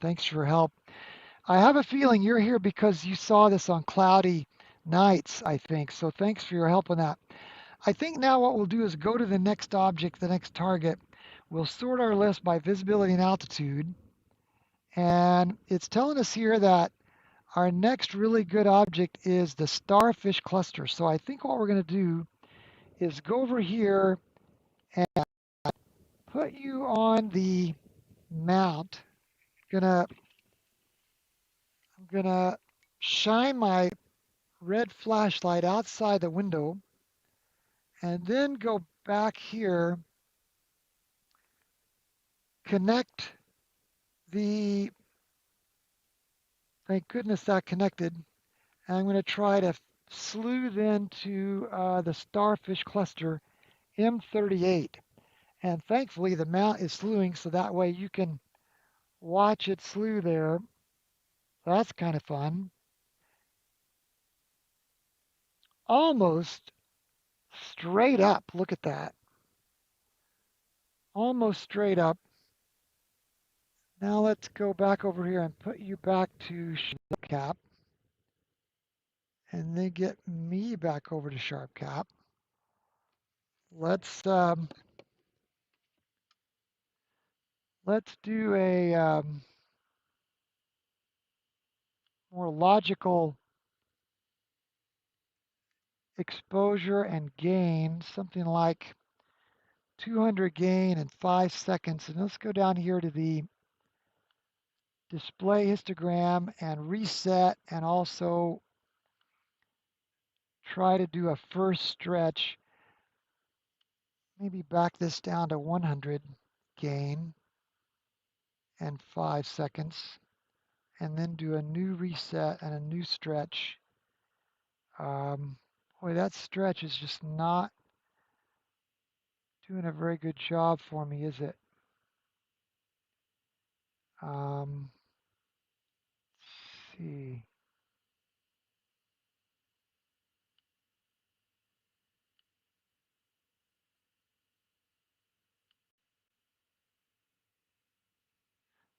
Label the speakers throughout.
Speaker 1: Thanks for your help. I have a feeling you're here because you saw this on cloudy nights, I think. So thanks for your help on that. I think now what we'll do is go to the next object, the next target. We'll sort our list by visibility and altitude. And it's telling us here that our next really good object is the Starfish Cluster. So I think what we're going to do is go over here and put you on the mount. Gonna I'm gonna shine my red flashlight outside the window and then go back here, connect the, thank goodness that connected. And I'm going to try to sleuth into the Starfish Cluster M38. And thankfully the mount is slewing so that way you can watch it slew there. That's kind of fun. Almost straight up. Look at that. Almost straight up. Now let's go back over here and put you back to sharp cap. And then get me back over to sharp cap. Let's do a more logical exposure and gain, something like 200 gain in 5 seconds. And let's go down here to the display histogram and reset, and also try to do a first stretch. Maybe back this down to 100 gain and 5 seconds, and then do a new reset and a new stretch. Boy, that stretch is just not doing a very good job for me, is it? Let's see.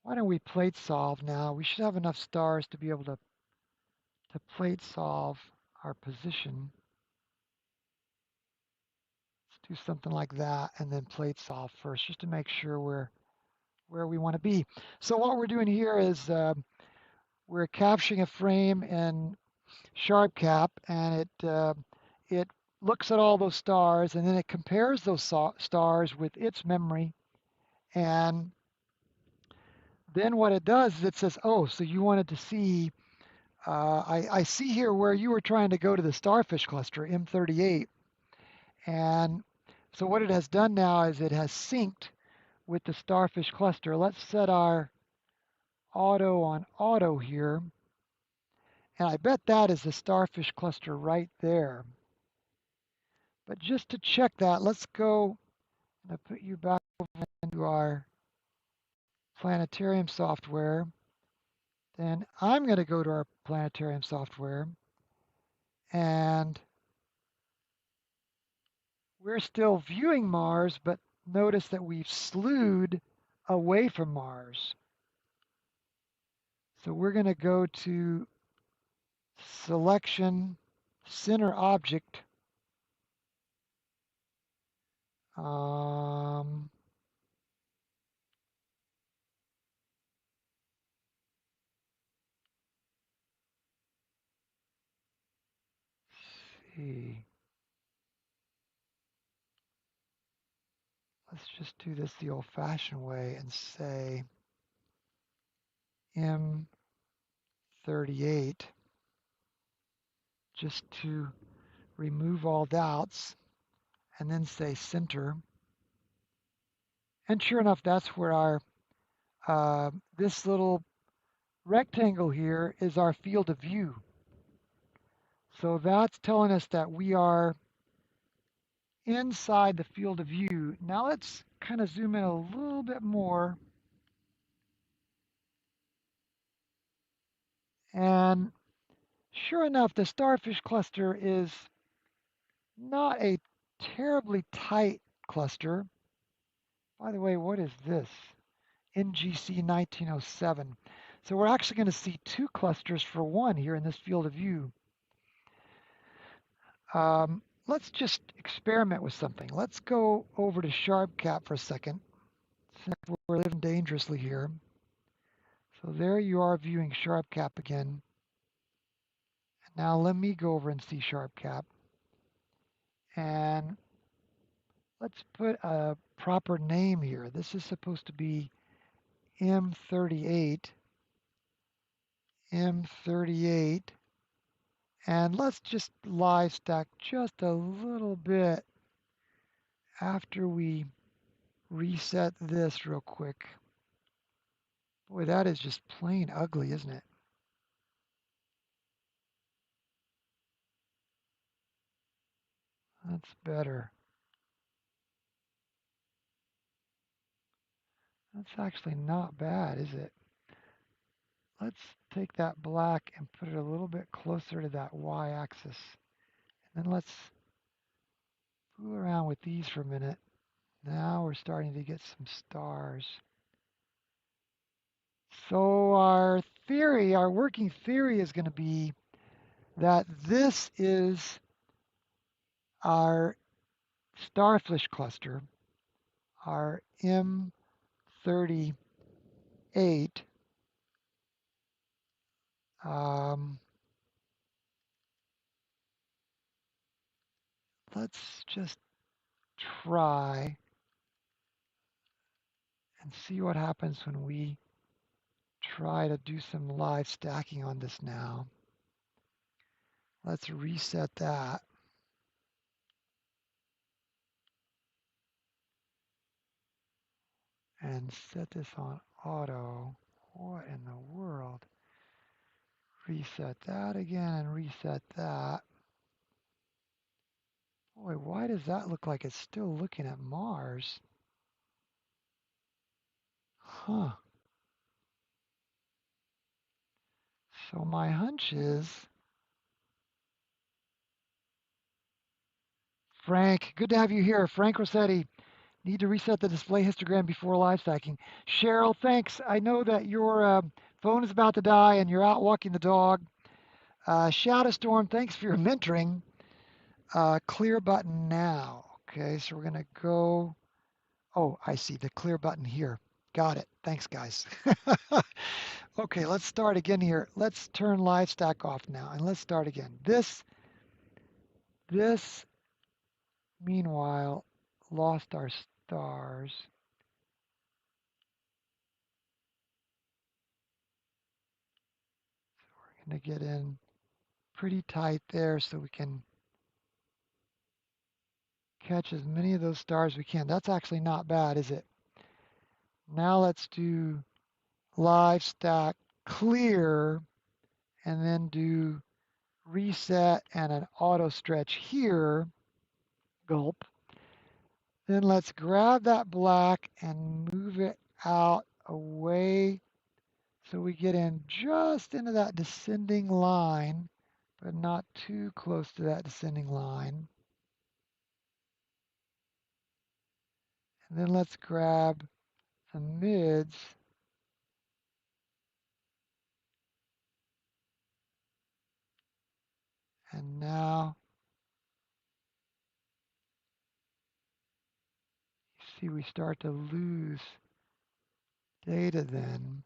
Speaker 1: Why don't we plate solve now? We should have enough stars to be able to plate solve our position. Let's do something like that and then plate solve first, just to make sure we're where we want to be. So what we're doing here is we're capturing a frame in sharp cap, and it looks at all those stars, and then it compares those stars with its memory. And then what it does is it says, oh, so you wanted to see, I see here where you were trying to go to the Starfish Cluster, M38. And so what it has done now is it has synced with the Starfish Cluster. Let's set our auto on auto here. And I bet that is the Starfish Cluster right there. But just to check that, let's go and put you back over into our planetarium software. Then I'm going to go to our planetarium software, and we're still viewing Mars, but notice that we've slewed away from Mars. So we're going to go to selection, center object. See. Let's just do this the old-fashioned way and say M38, just to remove all doubts, and then say center. And sure enough, that's where our this little rectangle here is our field of view. So that's telling us that we are inside the field of view. Now let's kind of zoom in a little bit more. And sure enough, the Starfish Cluster is not a terribly tight cluster. By the way, what is this? NGC 1907. So we're actually going to see two clusters for one here in this field of view. Let's just experiment with something. Let's go over to SharpCap for a second. Since we're living dangerously here. So there you are viewing SharpCap again. Now let me go over and see SharpCap. And let's put a proper name here. This is supposed to be M38. M38. And let's just live stack just a little bit after we reset this real quick. Boy, that is just plain ugly, isn't it? That's better. That's actually not bad, is it? Let's take that black and put it a little bit closer to that y-axis. And then let's fool around with these for a minute. Now we're starting to get some stars. So our theory, our working theory is going to be that this is our starfish cluster, our M38. Let's just try and see what happens when we try to do some live stacking on this now. Let's reset that. And set this on auto. What in the world? Reset that again and reset that. Boy, why does that look like it's still looking at Mars? Huh. So my hunch is, Frank, good to have you here. Frank Rossetti, need to reset the display histogram before live stacking. Cheryl, thanks. I know that your phone is about to die and you're out walking the dog. Shadow Storm, thanks for your mentoring. Clear button now. Okay, so we're going to go. Oh, I see the clear button here. Got it. Thanks, guys. Okay, let's start again here. Let's turn live stack off now and let's start again. This, meanwhile, lost our stars. We're going to get in pretty tight there so we can catch as many of those stars as we can. That's actually not bad, is it? Now let's do live stack clear and then do reset and an auto stretch here. Gulp. Then let's grab that black and move it out away so we get in just into that descending line, but not too close to that descending line. And then let's grab the mids and now you see we start to lose data then.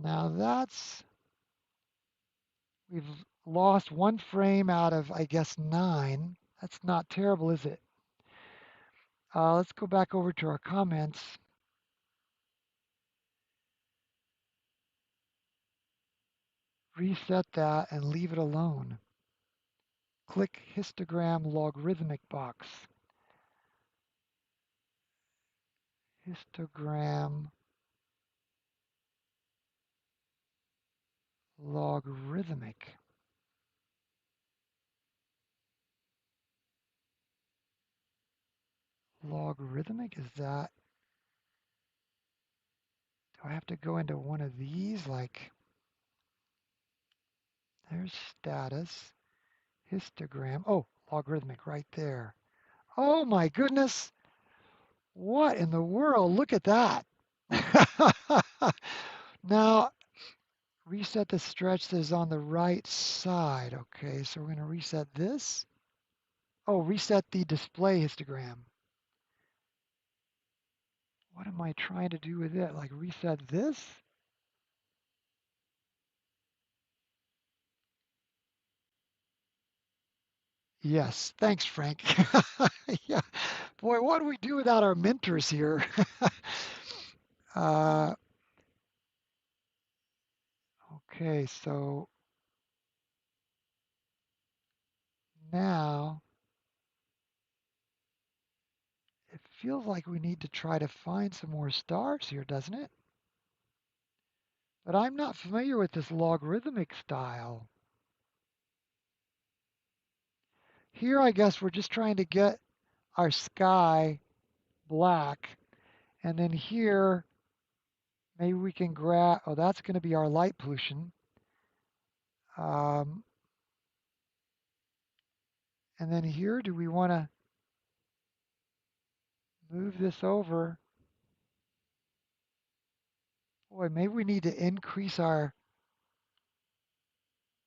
Speaker 1: Now we've lost one frame out of, I guess, 9. That's not terrible, is it? Let's go back over to our comments. Reset that and leave it alone. Click histogram logarithmic box. Histogram logarithmic. Logarithmic, is that? Do I have to go into one of these? Like, there's status, histogram. Oh, logarithmic right there. Oh my goodness. What in the world? Look at that. Now, reset the stretch that is on the right side. Okay, so we're going to reset this. Oh, reset the display histogram. What am I trying to do with it? Like reset this? Yes, thanks, Frank. Yeah, boy, what do we do without our mentors here? uh, okay, so now it feels like we need to try to find some more stars here, doesn't it? But I'm not familiar with this logarithmic style. Here, I guess we're just trying to get our sky black. And then here, maybe we can grab, oh, that's going to be our light pollution. Um, and then here, do we want to move this over? Boy, maybe we need to increase our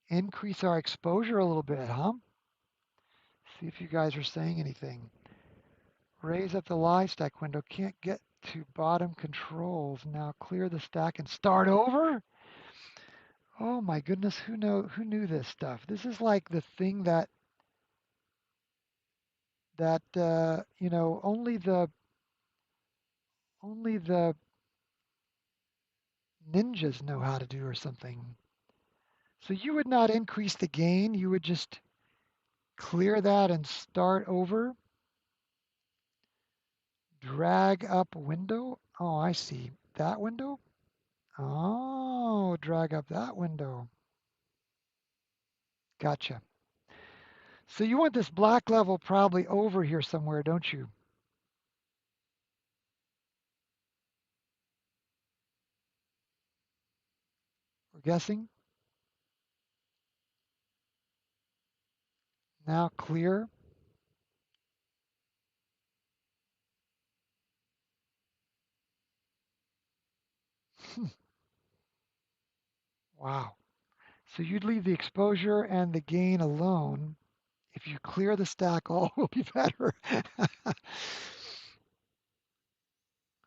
Speaker 1: exposure a little bit, huh? See if you guys are saying anything. Raise up the live stack window. Can't get to bottom controls. Now clear the stack and start over? Oh my goodness, who knew this stuff? This is like the thing that only the ninjas know how to do or something. So you would not increase the gain, you would just clear that and start over. Drag up window. Oh, I see. That window? Oh, drag up that window. Gotcha. So you want this black level probably over here somewhere, don't you? We're guessing. Now clear. Wow. So you'd leave the exposure and the gain alone. If you clear the stack, all will be better.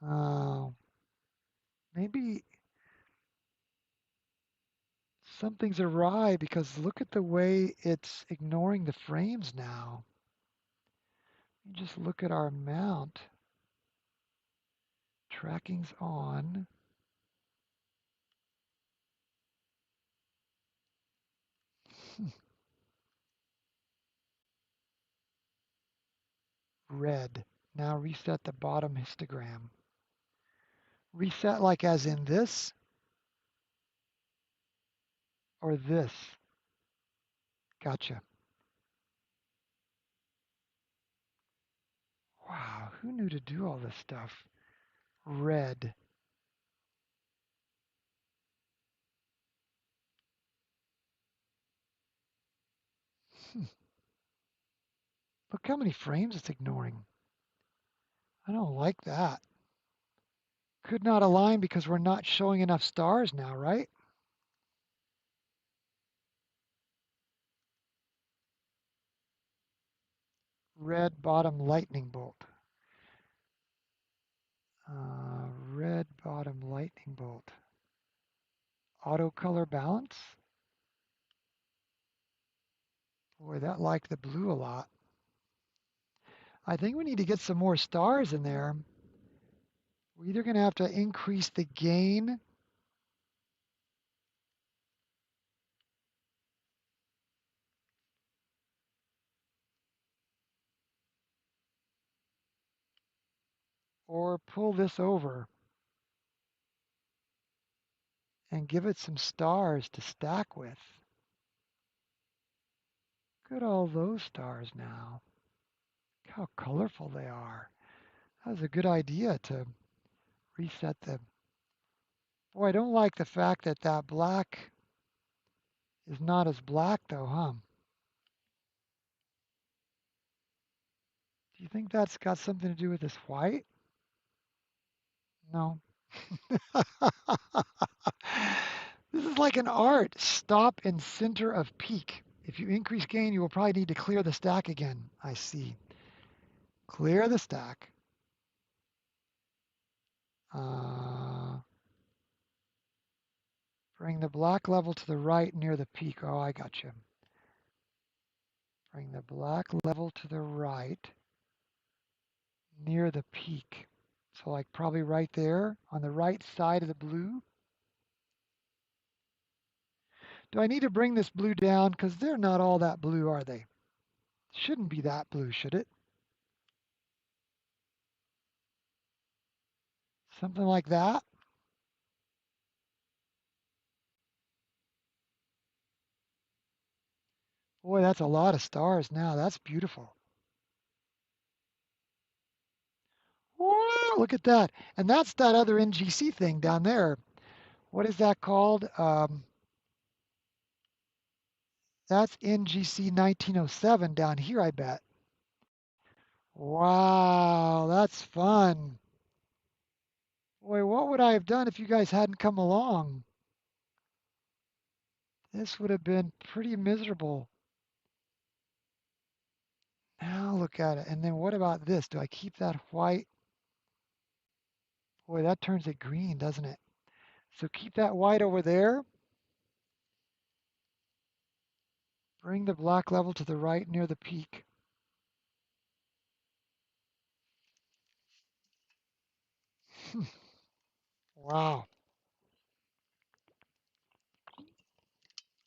Speaker 1: uh, maybe something's awry because look at the way it's ignoring the frames now. You just look at our mount. Tracking's on. Red. Now reset the bottom histogram. Reset like as in this or this. Gotcha. Wow, who knew to do all this stuff? Red. Hmm. Look how many frames it's ignoring. I don't like that. Could not align because we're not showing enough stars now, right? Red bottom lightning bolt. Red bottom lightning bolt. Auto color balance. Boy, that liked the blue a lot. I think we need to get some more stars in there. We're either going to have to increase the gain or pull this over and give it some stars to stack with. Look at all those stars now. Look how colorful they are. That was a good idea to reset the... Boy, I don't like the fact that that black is not as black though, huh? Do you think that's got something to do with this white? No. This is like an art. Stop in center of peak. If you increase gain, you will probably need to clear the stack again. I see. Clear the stack. Uh, Bring the black level to the right near the peak. Oh, I got you. Bring the black level to the right near the peak. So like probably right there on the right side of the blue. Do I need to bring this blue down? Because they're not all that blue, are they? Shouldn't be that blue, should it? Something like that. Boy, that's a lot of stars now. That's beautiful. Whoa, look at that. And that's that other NGC thing down there. What is that called? That's NGC 1907 down here, I bet. Wow, that's fun. Boy, what would I have done if you guys hadn't come along? This would have been pretty miserable. Now look at it. And then what about this? Do I keep that white? Boy, that turns it green, doesn't it? So keep that white over there. Bring the black level to the right near the peak. Wow,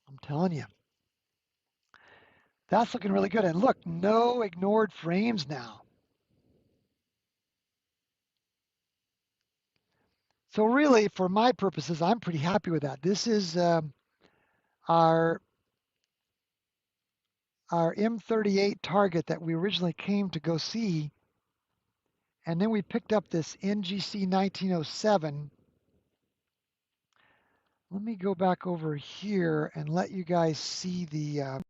Speaker 1: I'm telling you, that's looking really good. And look, no ignored frames now. So really, for my purposes, I'm pretty happy with that. This is our our M38 target that we originally came to go see, and then we picked up this NGC 1907. Let me go back over here and let you guys see the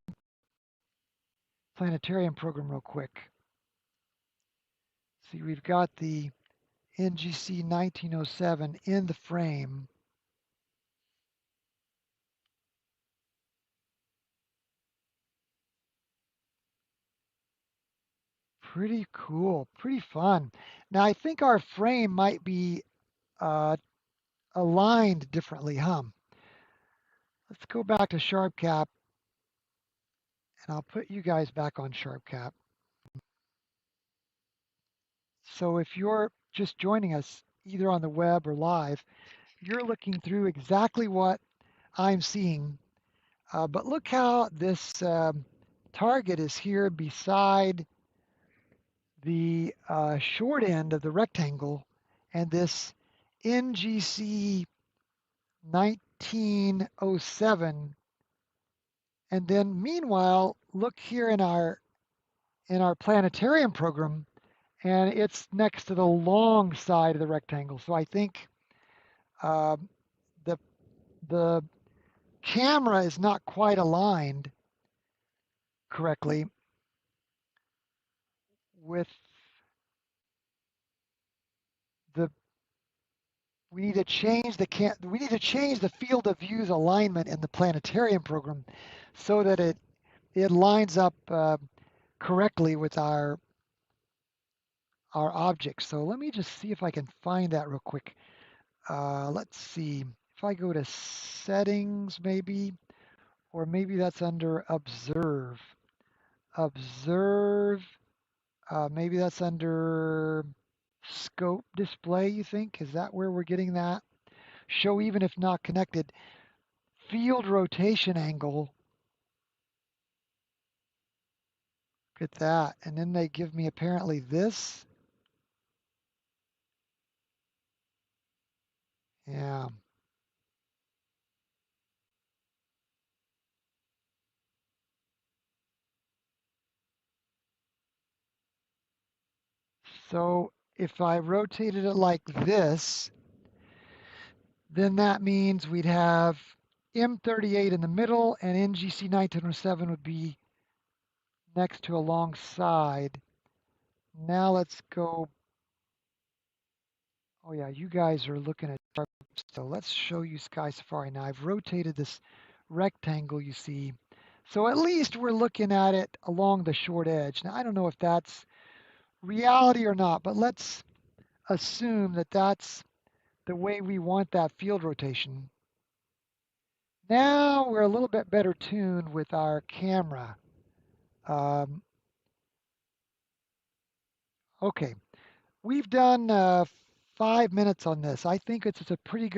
Speaker 1: planetarium program real quick. See, we've got the NGC 1907 in the frame. Pretty cool, pretty fun. Now, I think our frame might be uh, aligned differently, huh? Let's go back to SharpCap, and I'll put you guys back on SharpCap. So if you're just joining us, either on the web or live, you're looking through exactly what I'm seeing. But look how this target is here beside the short end of the rectangle, and this NGC 1907. And then meanwhile, look here in our planetarium program, and it's next to the long side of the rectangle. So I think uh, the the camera is not quite aligned correctly with the. We need to change the field of view's alignment in the planetarium program so that it lines up correctly with our objects. So let me just see if I can find that real quick. Let's see if I go to settings, maybe, or maybe that's under observe. Observe. Maybe that's under scope display. You think is that where we're getting that? Show even if not connected. Field rotation angle. Look at that. And then they give me apparently this. Yeah. So if I rotated it like this, then that means we'd have M38 in the middle and NGC 1907 would be next to alongside. Now let's go. Oh yeah, you guys are looking at sharp. So let's show you Sky Safari. Now I've rotated this rectangle you see. So at least we're looking at it along the short edge. Now I don't know if that's reality or not, but let's assume that that's the way we want that field rotation. Now we're a little bit better tuned with our camera. Um, okay, we've done 5 minutes on this. I think it's uh, a pretty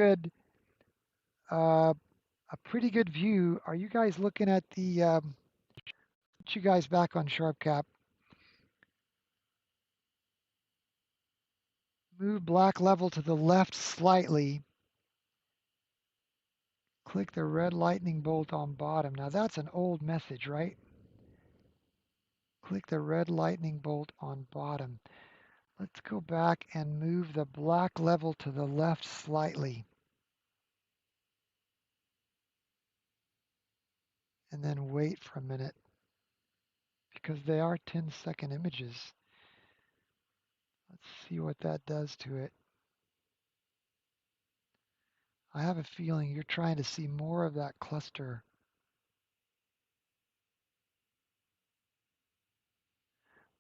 Speaker 1: good view. Are you guys looking at the? Put you guys back on sharp cap. Move black level to the left slightly. Click the red lightning bolt on bottom. Now that's an old message, right? Click the red lightning bolt on bottom. Let's go back and move the black level to the left slightly. And then wait for a minute because they are 10-second images. Let's see what that does to it. I have a feeling you're trying to see more of that cluster.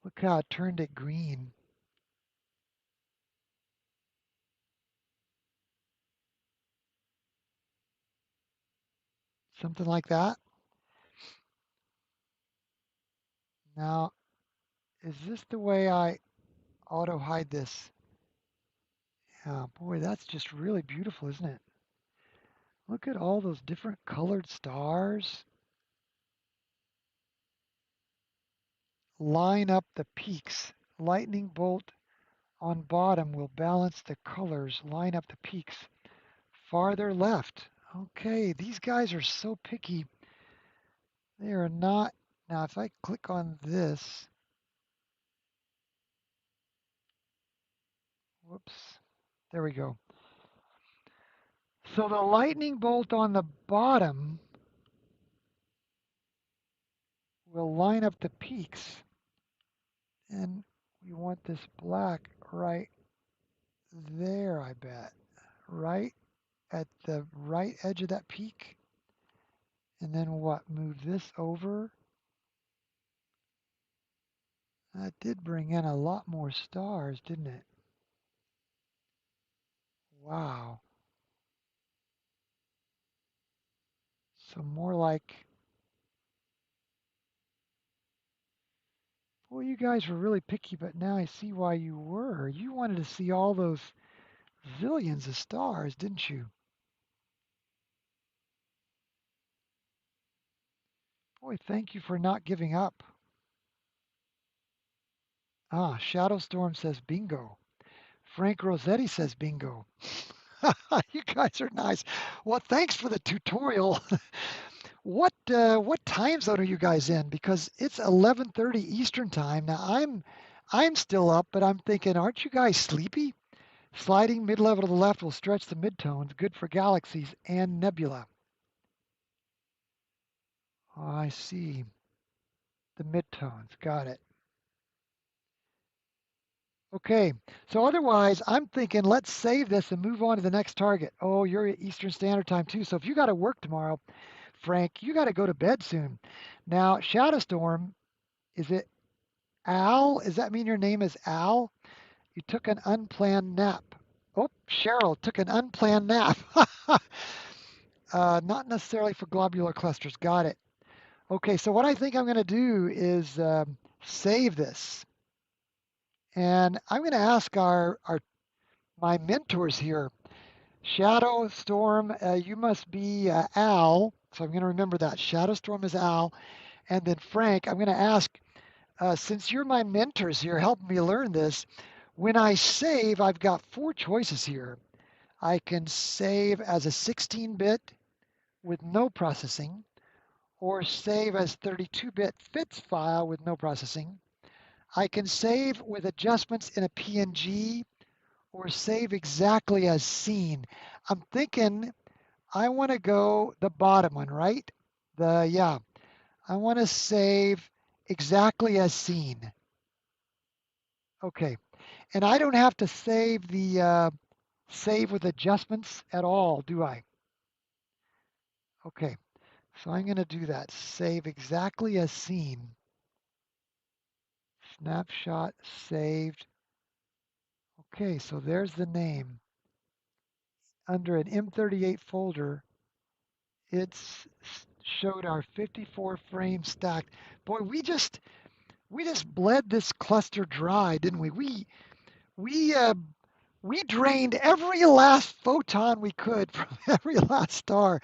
Speaker 1: Look how it turned it green. Something like that. Now, is this the way I auto hide this? Yeah, boy, that's just really beautiful, isn't it? Look at all those different colored stars. Line up the peaks. Lightning bolt on bottom will balance the colors. Line up the peaks. Farther left. Okay, these guys are so picky. They are not. Now, if I click on this, whoops, there we go. So the lightning bolt on the bottom will line up the peaks. And we want this black right there, I bet. Right at the right edge of that peak. And then what? Move this over. That did bring in a lot more stars, didn't it? Wow. So more like, boy, you guys were really picky, but now I see why you were. You wanted to see all those zillions of stars, didn't you? Boy, thank you for not giving up. Ah, Shadow Storm says bingo. Frank Rossetti says bingo. You guys are nice. Well, thanks for the tutorial. What time zone are you guys in? Because it's 11:30 Eastern time. Now I'm still up, but I'm thinking, aren't you guys sleepy? Sliding mid-level to the left will stretch the midtones, good for galaxies and nebula. Oh, I see. The midtones. Got it. Okay. So otherwise, I'm thinking let's save this and move on to the next target. Oh, you're at Eastern Standard Time too. So if you got to work tomorrow, Frank, you got to go to bed soon. Now, Shadow Storm, is it Al? Does that mean your name is Al? You took an unplanned nap. Oh, Cheryl took an unplanned nap. Not necessarily for globular clusters. Got it. Okay, so what I think I'm going to do is save this. And I'm going to ask my mentors here. Shadow Storm, you must be Al. So I'm going to remember that. Shadow Storm is Al. And then Frank, I'm going to ask, since you're my mentors here, helping me learn this, when I save, I've got four choices here. I can save as a 16-bit with no processing, or save as 32-bit FITS file with no processing. I can save with adjustments in a PNG, or save exactly as seen. I'm thinking I want to go the bottom one, right? Yeah, I want to save exactly as seen. Okay. And I don't have to save the save with adjustments at all, do I? Okay. So I'm going to do that. Save exactly as seen. Snapshot saved. Okay, so there's the name. Under an M38 folder, it's showed our 54 frames stacked. Boy, we just bled this cluster dry, didn't we? We drained every last photon we could from every last star.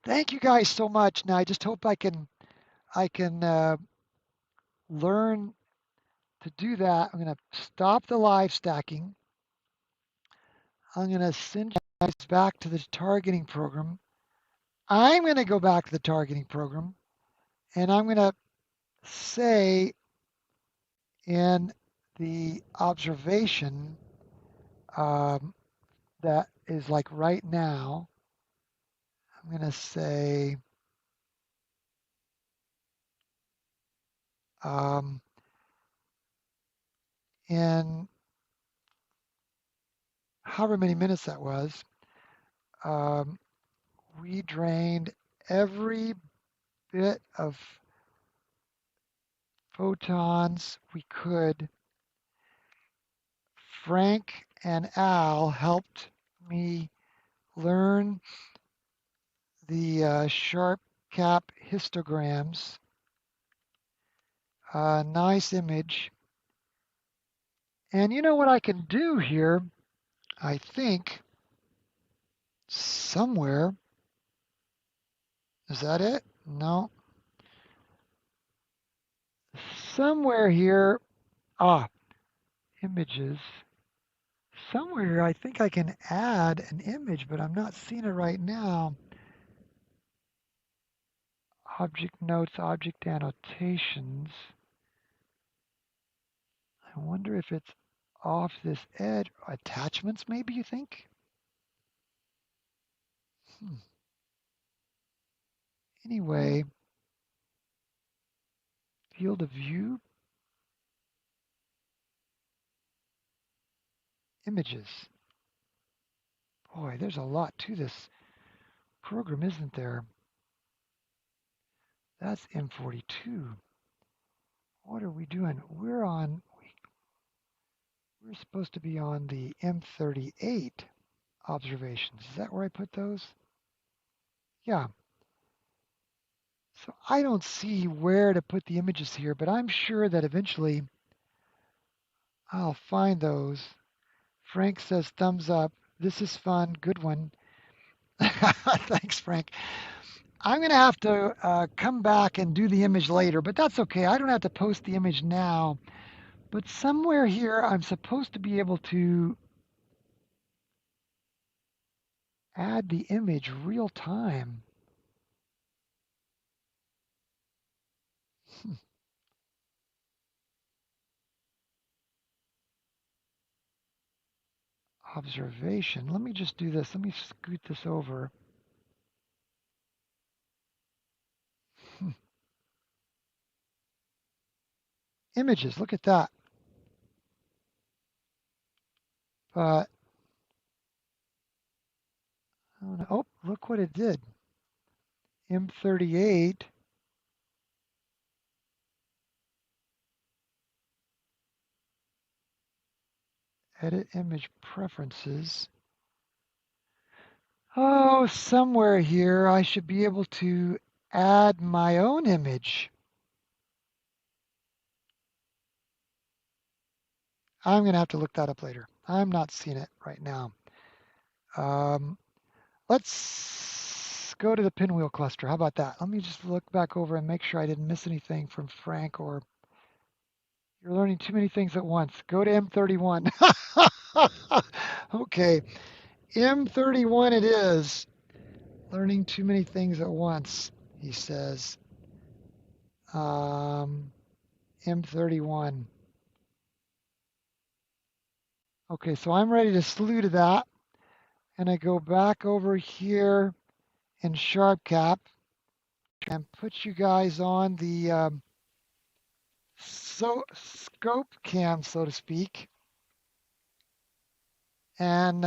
Speaker 1: Thank you guys so much. Now I just hope I can learn to do that. I'm going to stop the live stacking. I'm going to send you guys back to the targeting program. I'm going to go back to the targeting program, and I'm going to say in the observation um, that is like right now, I'm going to say um, in however many minutes that was, um, we drained every bit of photons we could. Frank and Al helped me learn the sharp cap histograms. Nice image. And you know what I can do here? I think somewhere. Is that it? No. Somewhere here. Ah, images. Somewhere here, I think I can add an image, but I'm not seeing it right now. Object notes, object annotations. I wonder if it's off this edge. Attachments, maybe you think? Hmm. Anyway, field of view, images. Boy, there's a lot to this program, isn't there? That's M42. What are we doing? We're supposed to be on the M38 observations. Is that where I put those? Yeah. So I don't see where to put the images here, but I'm sure that eventually I'll find those. Frank says thumbs up. This is fun. Good one. Thanks, Frank. I'm going to have to come back and do the image later, but that's okay. I don't have to post the image now. But somewhere here, I'm supposed to be able to add the image real time. Hmm. Observation. Let me just do this. Let me scoot this over. Hmm. Images. Look at that. But oh, look what it did. M38. Edit image preferences. Oh, somewhere here I should be able to add my own image. I'm going to have to look that up later. I'm not seeing it right now. Um, let's go to the pinwheel cluster. How about that? Let me just look back over and make sure I didn't miss anything from Frank or you're learning too many things at once. Go to M31. Okay, M31 it is. Learning too many things at once, he says. M31. Okay, so I'm ready to slew to that. And I go back over here in Sharp Cap and put you guys on the so scope cam, so to speak, and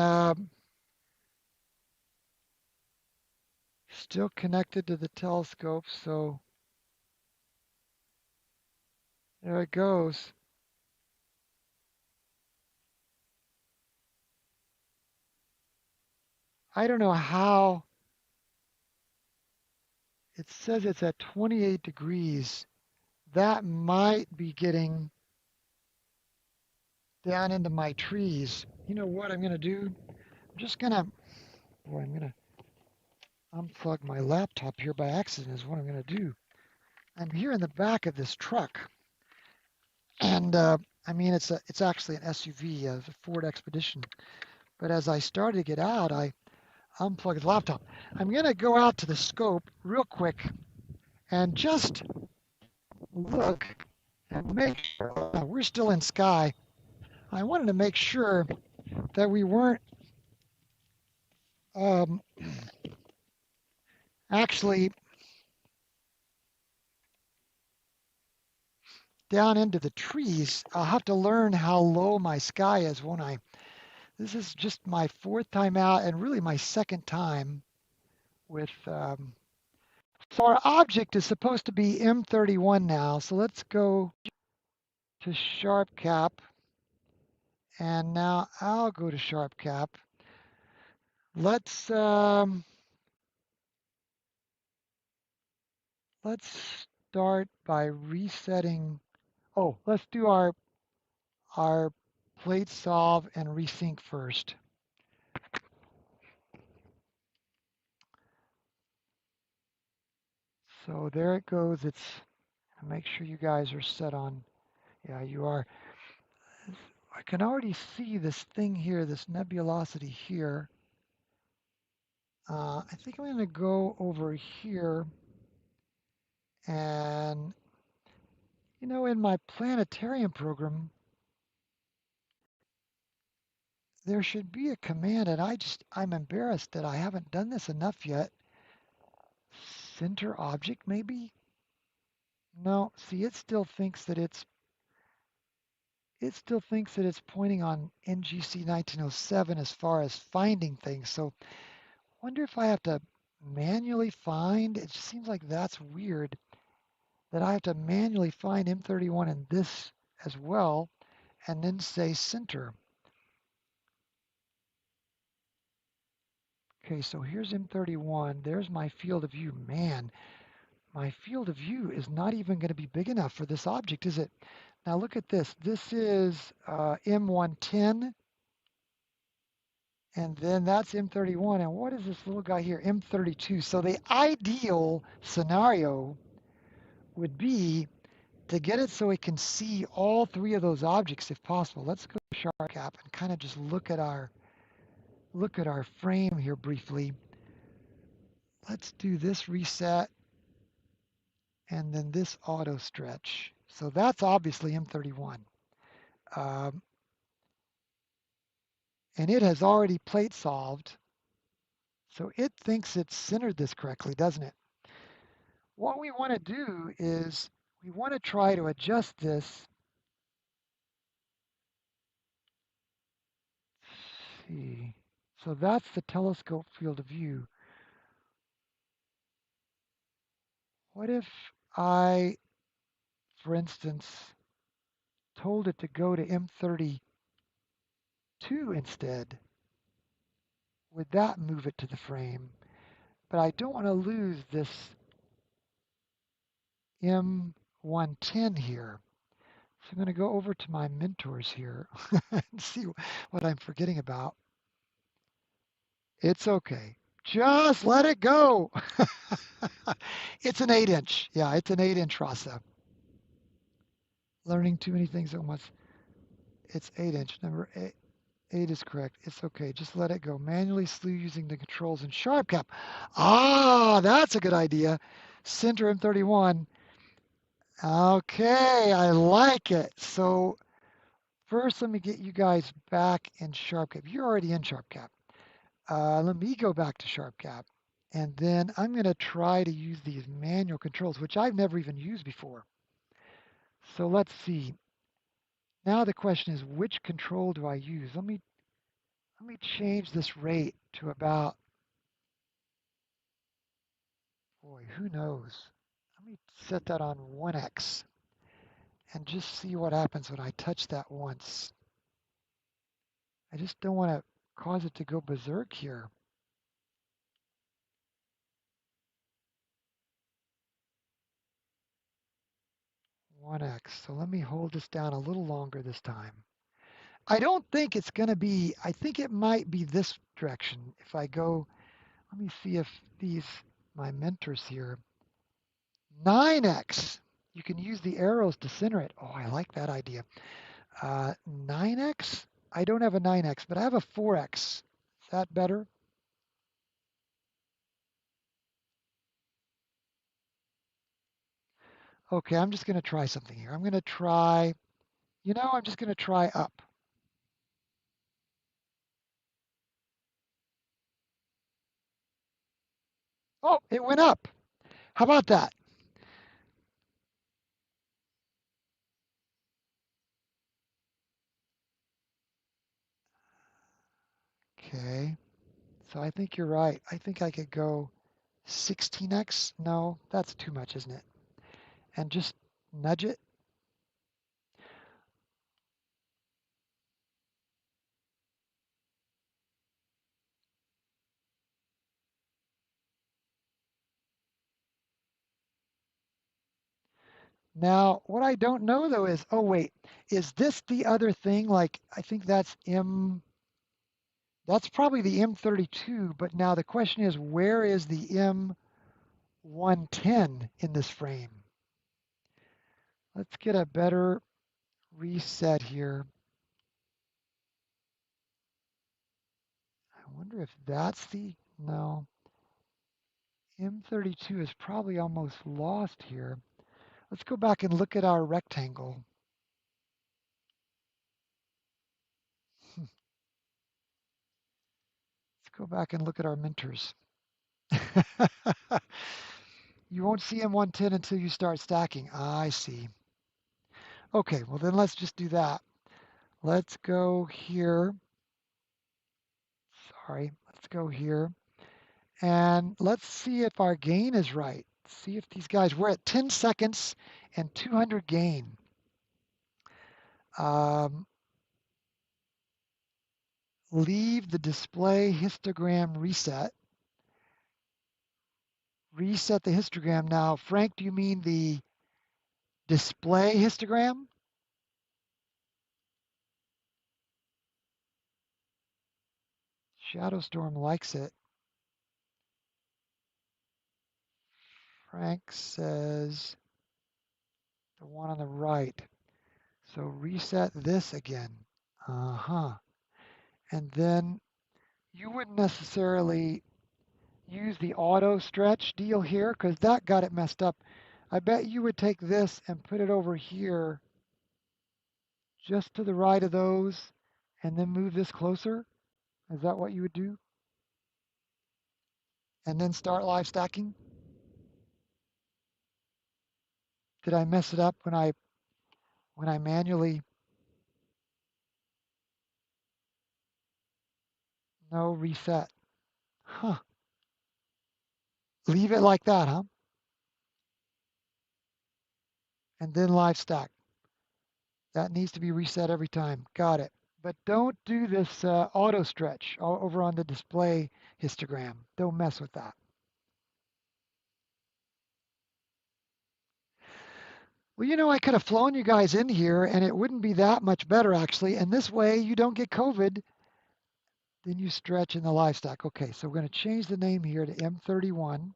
Speaker 1: still connected to the telescope. So there it goes. I don't know how it says it's at 28 degrees. That might be getting down into my trees. You know what I'm going to do? I'm just going to, boy, I'm going to unplug my laptop here by accident is what I'm going to do. I'm here in the back of this truck, and I mean it's actually an SUV, a Ford Expedition. But as I started to get out, I unplugged the laptop. I'm going to go out to the scope real quick and just look and make sure we're still in sky. I wanted to make sure that we weren't um, actually down into the trees. I'll have to learn how low my sky is, won't I? This is just my fourth time out and really my second time with. So our object is supposed to be M31 now. So let's go to Sharp Cap. And now I'll go to Sharp Cap. Let's let's start by resetting. Oh, let's do our plate solve and resync first. So there it goes. It's make sure you guys are set on. Yeah, you are. I can already see this thing here, this nebulosity here. I think I'm going to go over here and, in my planetarium program, there should be a command, and I'm embarrassed that I haven't done this enough yet. Center object, maybe? No, see, it still thinks that it's pointing on NGC 1907 as far as finding things. So, wonder if I have to manually find. It just seems like that's weird that I have to manually find M31 in this as well, and then say center. Okay, so here's M31. There's my field of view. Man, my field of view is not even going to be big enough for this object, is it? Now look at this. This is M110, and then that's M31. And what is this little guy here? M32. So the ideal scenario would be to get it so it can see all three of those objects if possible. Let's go to Sharp Cap and kind of just look at our frame here briefly. Let's do this reset and then this auto stretch. So that's obviously M31. Um, and it has already plate solved. So it thinks it's centered this correctly, doesn't it? What we want to do is we want to try to adjust this. Let's see. So that's the telescope field of view. What if I, for instance, told it to go to M32 instead? Would that move it to the frame? But I don't want to lose this M110 here. So I'm going to go over to my mentors here and see what I'm forgetting about. It's okay. Just let it go. It's an 8-inch. Yeah, it's an 8-inch Rasa. Learning too many things at once. It's 8-inch. Number 8 is correct. It's okay. Just let it go. Manually slew using the controls in Sharp Cap. Ah, that's a good idea. Center M31. Okay, I like it. So first, let me get you guys back in Sharp Cap. You're already in Sharp Cap. Let me go back to Sharp Cap. And then I'm going to try to use these manual controls, which I've never even used before. So let's see. Now the question is, which control do I use? Let me change this rate to about, boy, who knows? Let me set that on 1x and just see what happens when I touch that once. I just don't want to cause it to go berserk here. 1x. So let me hold this down a little longer this time. I don't think it's going to be, I think it might be this direction. If I go, let me see if these, my mentors here, 9x. You can use the arrows to center it. Oh, I like that idea. 9x? I don't have a 9x, but I have a 4x. Is that better? Okay, I'm just going to try something here. I'm going to try, I'm just going to try up. Oh, it went up. How about that? Okay, so I think you're right. I think I could go 16x. No, that's too much, isn't it? And just nudge it. Now, what I don't know though is, oh wait, is this the other thing? Like, I think that's probably the M32, but now the question is, where is the M110 in this frame? Let's get a better reset here. I wonder if that's no, M32 is probably almost lost here. Let's go back and look at our rectangle. Let's go back and look at our mentors. You won't see M110 until you start stacking. I see. Okay, well then let's just do that. Let's go here. Sorry, let's go here. And let's see if our gain is right. See if these guys, we're at 10 seconds and 200 gain. Um, leave the display histogram reset. Reset the histogram. Now, Frank, do you mean the display histogram? Shadowstorm likes it. Frank says the one on the right. So reset this again. Uh-huh. And then you wouldn't necessarily use the auto stretch deal here because that got it messed up. I bet you would take this and put it over here just to the right of those and then move this closer. Is that what you would do? And then start live stacking? Did I mess it up when I manually no reset? Huh. Leave it like that, huh? And then live stack. That needs to be reset every time. Got it. But don't do this auto stretch over on the display histogram. Don't mess with that. Well, I could have flown you guys in here and it wouldn't be that much better actually. And this way you don't get COVID. Then you stretch in the live stack. Okay, so we're going to change the name here to M31.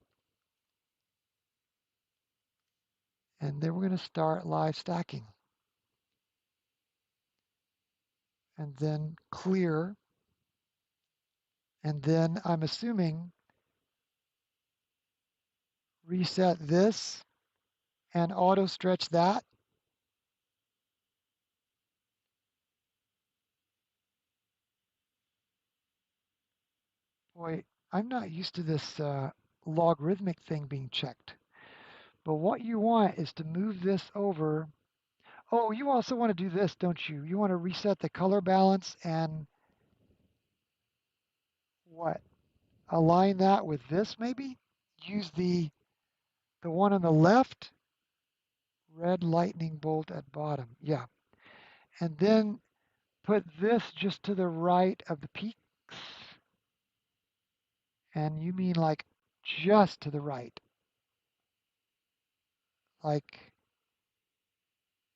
Speaker 1: And then we're going to start live stacking. And then clear. And then I'm assuming reset this and auto stretch that. Boy, I'm not used to this logarithmic thing being checked. But what you want is to move this over Oh, you also want to do this, don't you? You want to reset the color balance and what? Align that with this maybe? Use the one on the left, red lightning bolt at bottom. Yeah. And then put this just to the right of the peaks. And you mean like just to the right. Like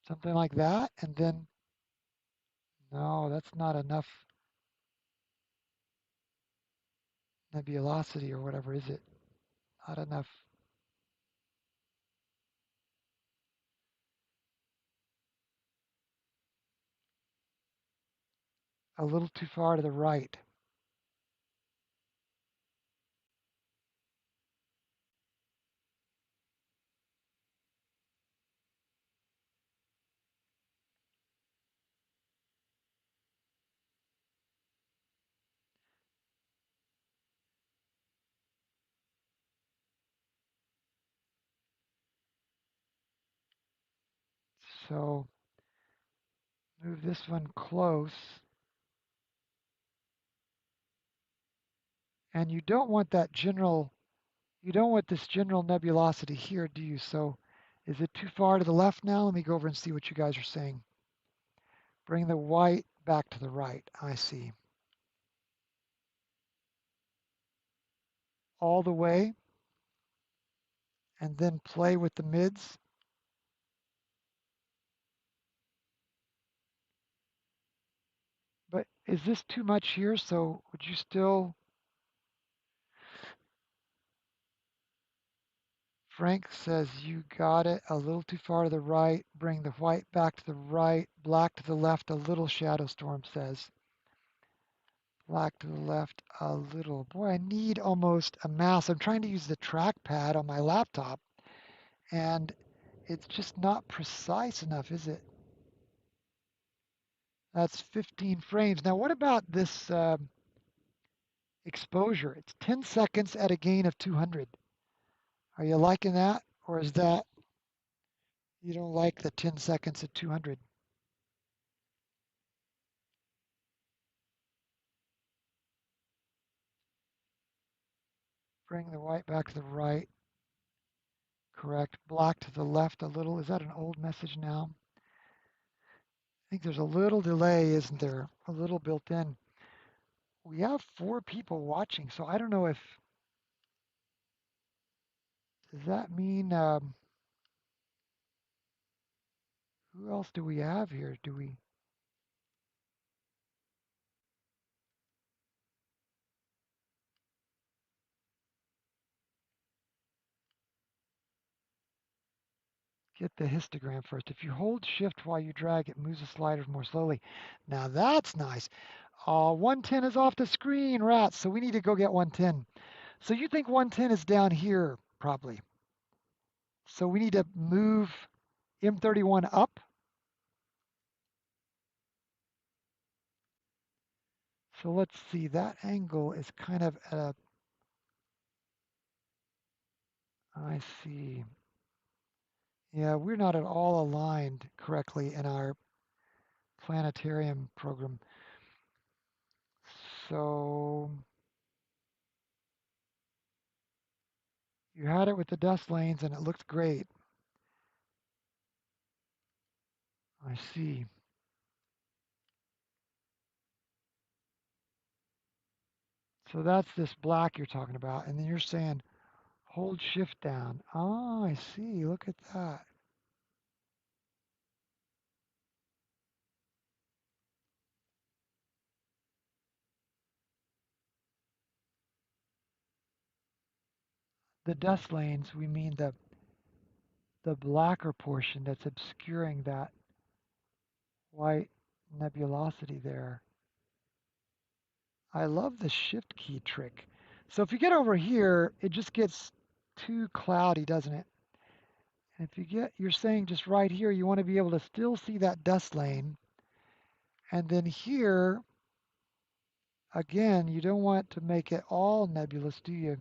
Speaker 1: something like that. And then, no, that's not enough nebulosity or whatever, is it? Not enough. A little too far to the right. So move this one close. And you don't want that general, you don't want this general nebulosity here, do you? So is it too far to the left now? Let me go over and see what you guys are saying. Bring the white back to the right. I see. All the way, and then play with the mids. But is this too much here? So would you still, Frank says you got it a little too far to the right. Bring the white back to the right. Black to the left a little, Shadow Storm says. Black to the left a little. Boy, I need almost a mouse. I'm trying to use the trackpad on my laptop, and it's just not precise enough, is it? That's 15 frames. Now, what about this exposure? It's 10 seconds at a gain of 200. Are you liking that? Or is that you don't like the 10 seconds at 200? Bring the white back to the right. Correct. Black to the left a little. Is that an old message now? I think there's a little delay, isn't there? A little built in. We have 4 people watching, so I don't know if, does that mean, who else do we have here? Do we, get the histogram first. If you hold shift while you drag, it moves the sliders more slowly. Now that's nice. 110 is off the screen, rats. So we need to go get 110. So you think 110 is down here, probably. So we need to move M31 up. So let's see, that angle is kind of at a, I see. Yeah, we're not at all aligned correctly in our planetarium program. So you had it with the dust lanes and it looked great. I see. So that's this black you're talking about. And then you're saying hold shift down. Oh, I see. Look at that. The dust lanes, we mean the blacker portion that's obscuring that white nebulosity there. I love the shift key trick. So if you get over here, it just gets too cloudy, doesn't it? And if you get, you're saying just right here, you want to be able to still see that dust lane. And then here, again, you don't want to make it all nebulous, do you?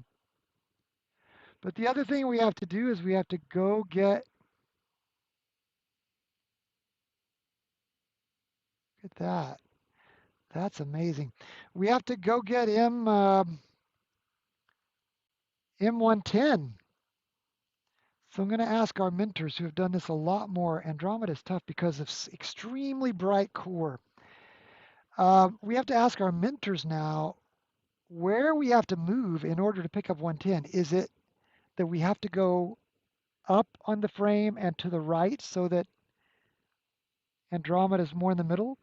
Speaker 1: But the other thing we have to do is we have to go get Look at that. That's amazing. We have to go get M110. So I'm going to ask our mentors who have done this a lot more. Andromeda is tough because of extremely bright core. We have to ask our mentors now where we have to move in order to pick up 110. Is it that we have to go up on the frame and to the right so that Andromeda is more in the middle?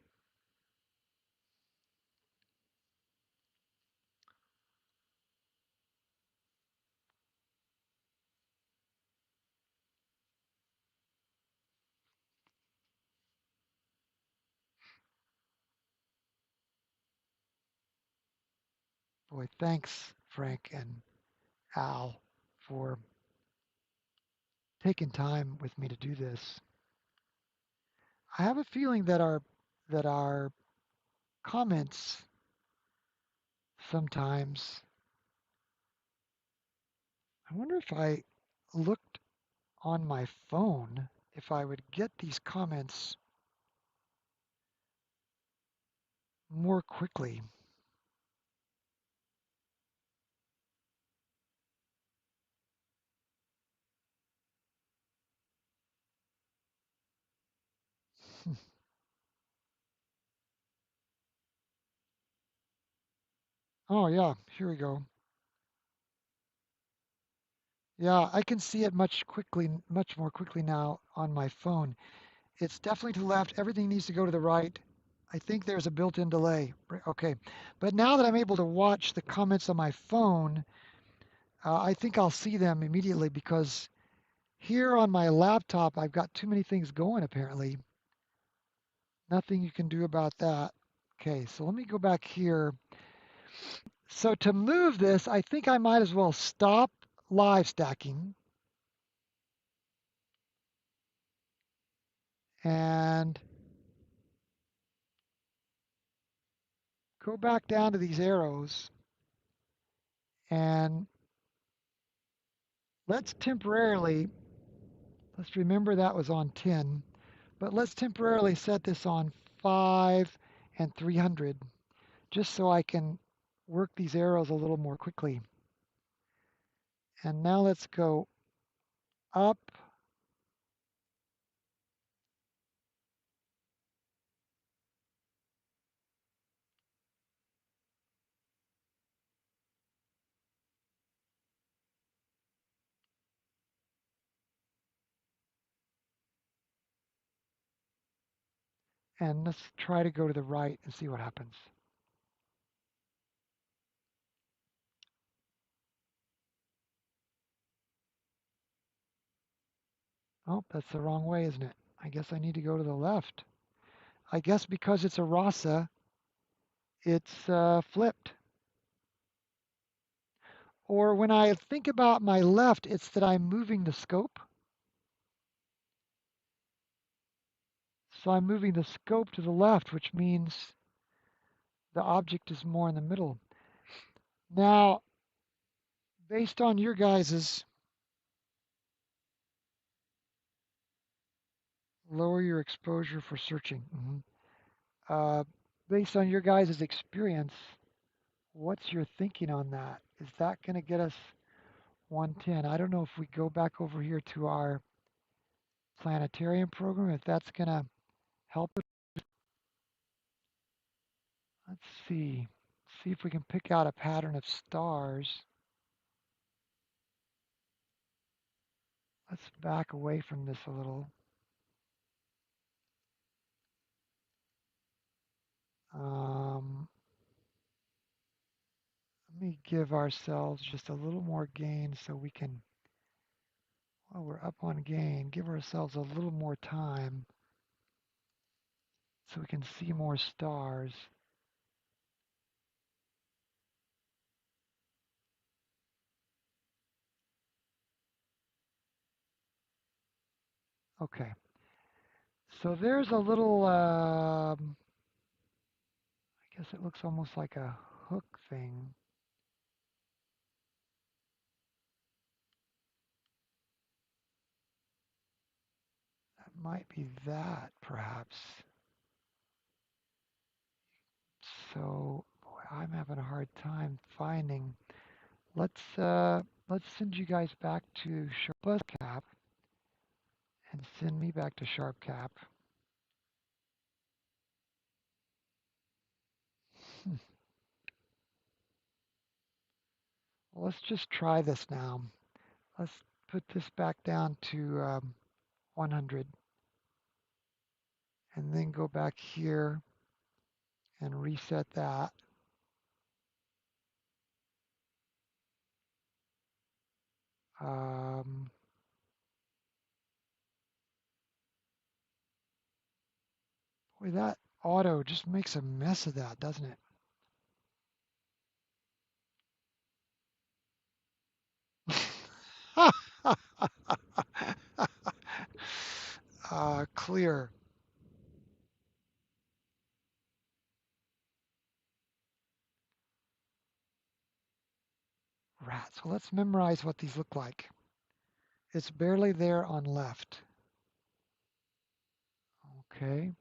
Speaker 1: Boy, thanks, Frank and Al, for taking time with me to do this. I have a feeling that our comments sometimes, I wonder if I looked on my phone, if I would get these comments more quickly. Oh yeah, here we go. Yeah, I can see it much more quickly now on my phone. It's definitely to the left. Everything needs to go to the right. I think there's a built-in delay. Okay. But now that I'm able to watch the comments on my phone, I think I'll see them immediately because here on my laptop, I've got too many things going apparently. Nothing you can do about that. Okay, so let me go back here. So to move this, I think I might as well stop live stacking and go back down to these arrows and let's temporarily, let's remember that was on 10, but let's temporarily set this on 5 and 300 just so I can work these arrows a little more quickly. And now let's go up and let's try to go to the right and see what happens. Oh, that's the wrong way, isn't it? I guess I need to go to the left. I guess because it's a rasa, it's flipped. Or when I think about my left, it's that I'm moving the scope. So I'm moving the scope to the left, which means the object is more in the middle. Now, based on your guys's, lower your exposure for searching. Based on your guys' experience, what's your thinking on that? Is that going to get us 110? I don't know if we go back over here to our planetarium program, if that's going to help us. Let's see. See if we can pick out a pattern of stars. Let's back away from this a little. Um, Let me give ourselves just a little more gain so we can, while we're up on gain, give ourselves a little more time so we can see more stars. Okay, so there's a little, I guess it looks almost like a hook thing. That might be that, perhaps. So, boy, I'm having a hard time finding. Let's send you guys back to SharpCap and send me back to SharpCap. Hmm. Well, let's just try this now. Let's put this back down to 100 and then go back here and reset that. Um, Boy, that auto just makes a mess of that, doesn't it? Clear. Rats. Well, let's memorize what these look like. It's barely there on left. Okay.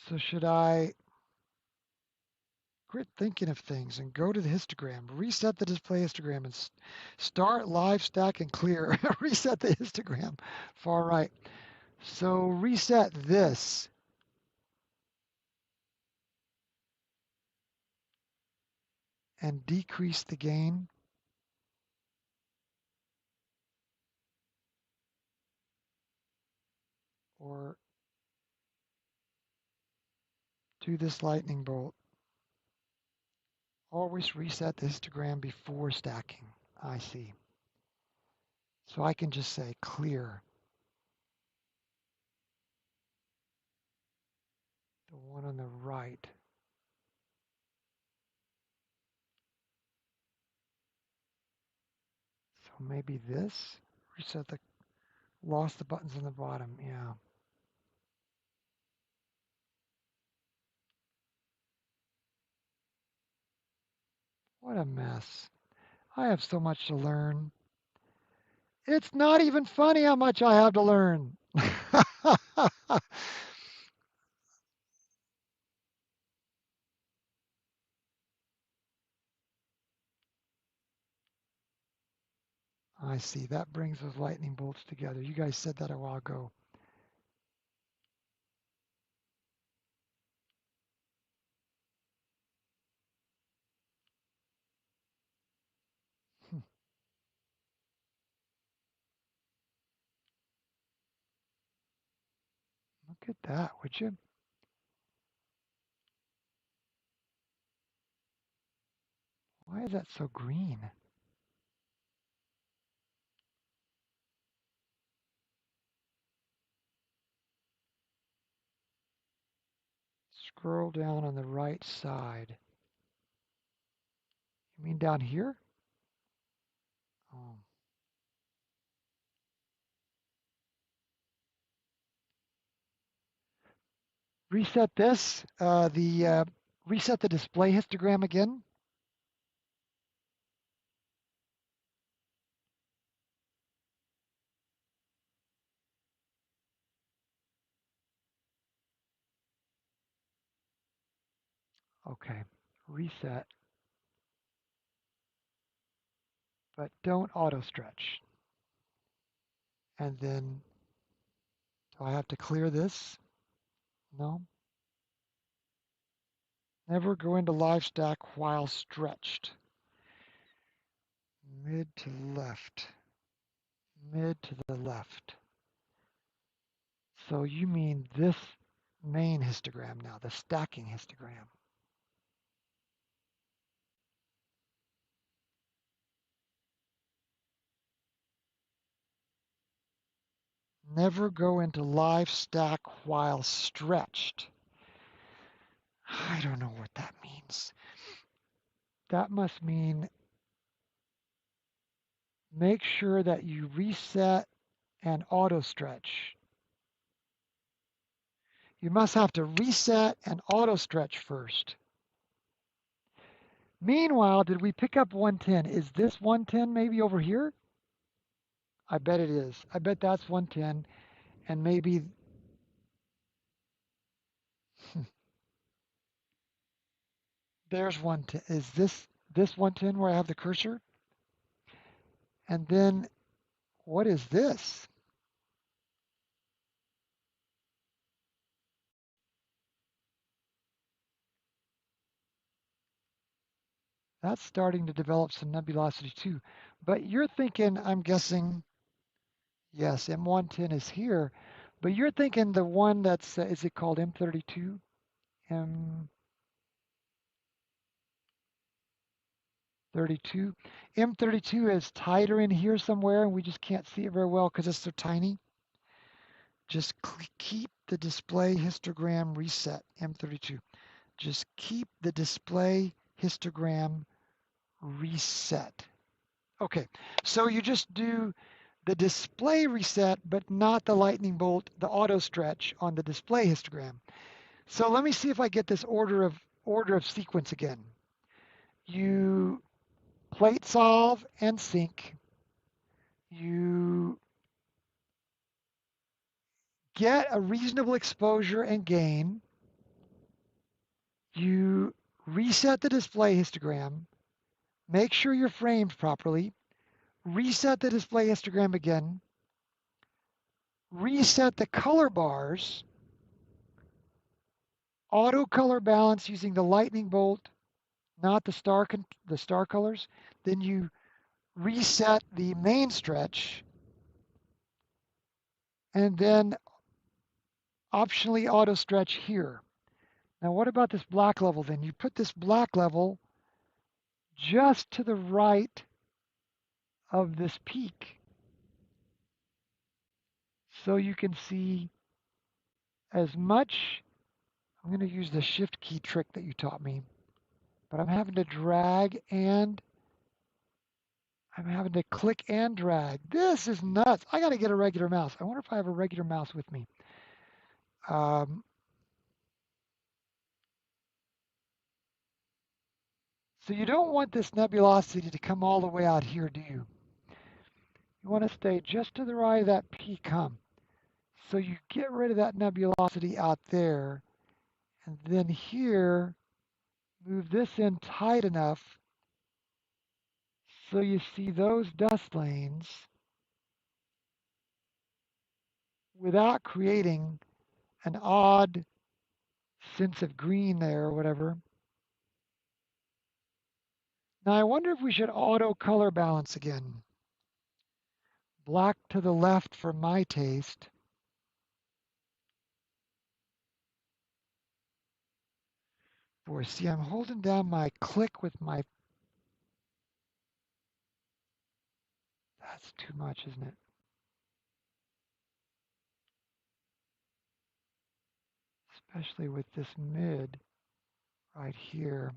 Speaker 1: So should I quit thinking of things and go to the histogram, reset the display histogram and start live stack and clear, reset the histogram, far right. So reset this and decrease the gain, or do this lightning bolt. Always reset the histogram before stacking. I see. So I can just say clear, the one on the right. So maybe this, lost the buttons on the bottom, yeah. What a mess. I have so much to learn. It's not even funny how much I have to learn. I see. That brings those lightning bolts together. You guys said that a while ago. Hmm, look at that, would you? Why is that so green? Scroll down on the right side. You mean down here? Oh. Reset this, reset the display histogram again. Okay, reset, but don't auto stretch. And then, do I have to clear this? No. Never go into live stack while stretched. Mid to left. Mid to the left. So you mean this main histogram now, the stacking histogram. Never go into live stack while stretched. I don't know what that means. That must mean make sure that you reset and auto stretch. You must have to reset and auto stretch first. Meanwhile, did we pick up 110? Is this 110 maybe over here? I bet it is. I bet that's 110. And maybe There's 110. Is this 110 where I have the cursor? And then what is this? That's starting to develop some nebulosity too. But you're thinking, I'm guessing, yes, M110 is here, but you're thinking the one that's, is it called M32? M32? M32 is tighter in here somewhere, and we just can't see it very well because it's so tiny. Just keep the display histogram reset, M32. Just keep the display histogram reset. Okay, so you just do the display reset, but not the lightning bolt, the auto stretch on the display histogram. So let me see if I get this order of sequence again. You plate solve and sync. You get a reasonable exposure and gain. You reset the display histogram. Make sure you're framed properly. Reset the display histogram again. Reset the color bars. Auto color balance using the lightning bolt, not the star colors. Then you reset the main stretch, and then optionally auto stretch here. Now what about this black level then? You put this black level just to the right of this peak so you can see as much. I'm going to use the shift key trick that you taught me, but I'm having to drag and I'm having to click and drag. This is nuts. I got to get a regular mouse. I wonder if I have a regular mouse with me. Um, so you don't want this nebulosity to come all the way out here, do you? You want to stay just to the right of that peak hum. So you get rid of that nebulosity out there, and then here, move this in tight enough so you see those dust lanes without creating an odd sense of green there or whatever. Now I wonder if we should auto color balance again. Black to the left for my taste. Boy, see, I'm holding down my click with my, that's too much, isn't it? Especially with this mid right here.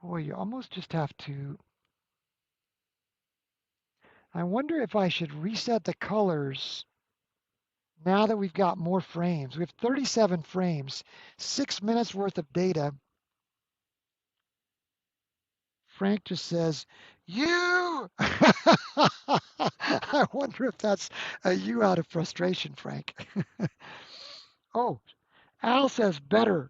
Speaker 1: Boy, you almost just have to, I wonder if I should reset the colors now that we've got more frames. We have 37 frames, 6 minutes worth of data. Frank just says, you! I wonder if that's a you out of frustration, Frank. Oh, Al says better.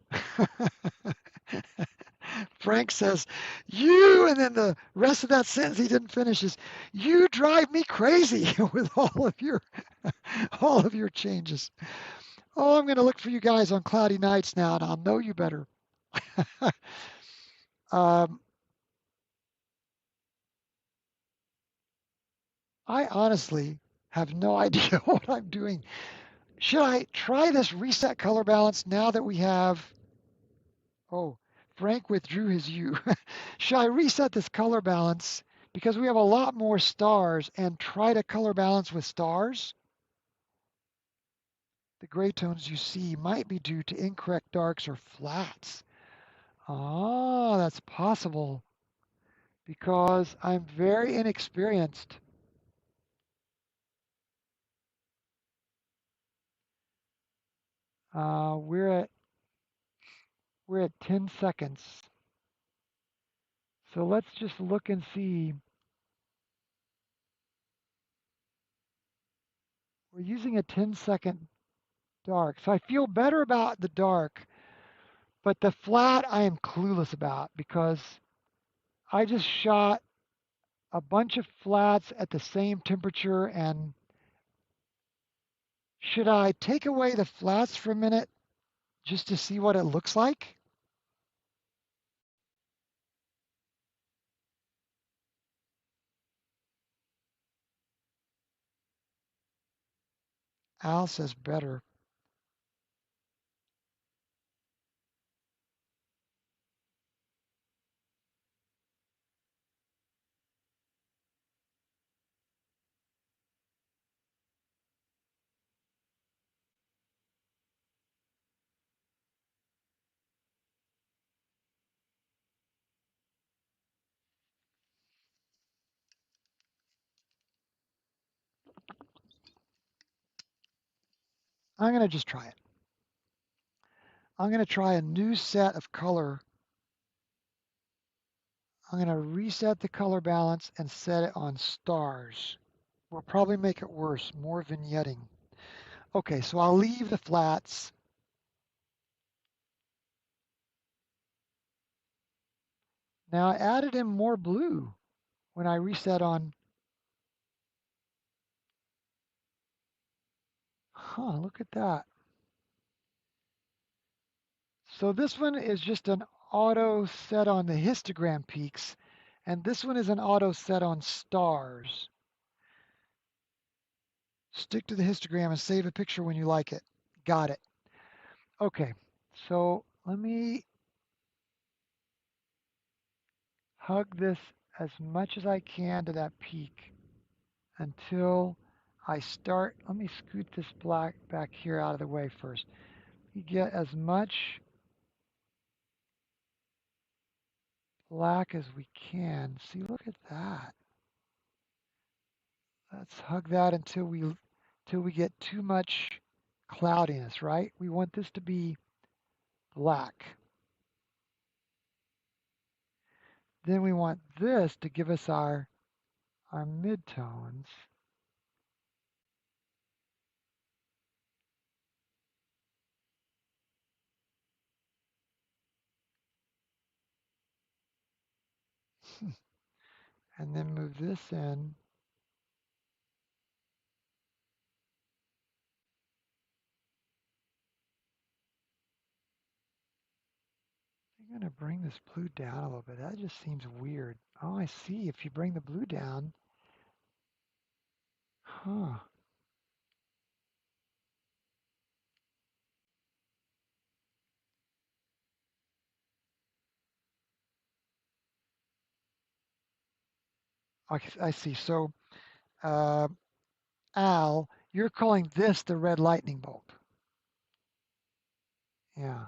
Speaker 1: Frank says, you, and then the rest of that sentence he didn't finish is, you drive me crazy with all of your changes. Oh, I'm going to look for you guys on cloudy nights now, and I'll know you better. um, I honestly have no idea what I'm doing. Should I try this reset color balance now that we have, oh, Frank withdrew his U. Should I reset this color balance because we have a lot more stars and try to color balance with stars? The gray tones you see might be due to incorrect darks or flats. Ah, that's possible because I'm very inexperienced. Uh, we're at we're at 10 seconds. So let's just look and see. We're using a 10-second dark. So I feel better about the dark, but the flat I am clueless about because I just shot a bunch of flats at the same temperature. And should I take away the flats for a minute just to see what it looks like? Al says better. I'm going to just try it. I'm going to try a new set of color. I'm going to reset the color balance and set it on stars. We'll probably make it worse, more vignetting. Okay, so I'll leave the flats. Now I added in more blue when I reset on. Huh, look at that. So this one is just an auto set on the histogram peaks, and this one is an auto set on stars. Stick to the histogram and save a picture when you like it. Got it. Okay, so let me hug this as much as I can to that peak until I start. Let me scoot this black back here out of the way first. You get as much black as we can. See, look at that. Let's hug that until we get too much cloudiness, right? We want this to be black. Then we want this to give us our midtones. And then move this in. I'm going to bring this blue down a little bit. That just seems weird. Oh, I see. If you bring the blue down, huh. I see. So, uh, Al, you're calling this the red lightning bolt. Yeah.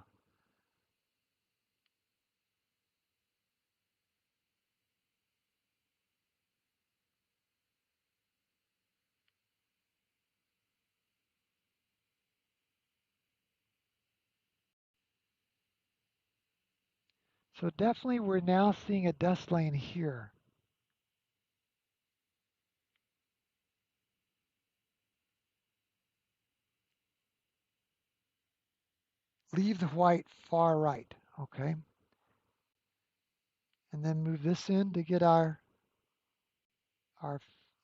Speaker 1: So definitely we're now seeing a dust lane here. Leave the white far right, okay? And then move this in to get our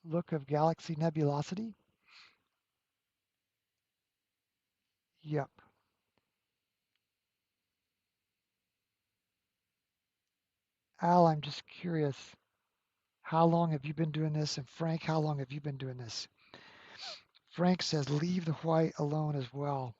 Speaker 1: look of galaxy nebulosity. Yep. Al, I'm just curious, how long have you been doing this? And Frank, how long have you been doing this? Frank says leave the white alone as well.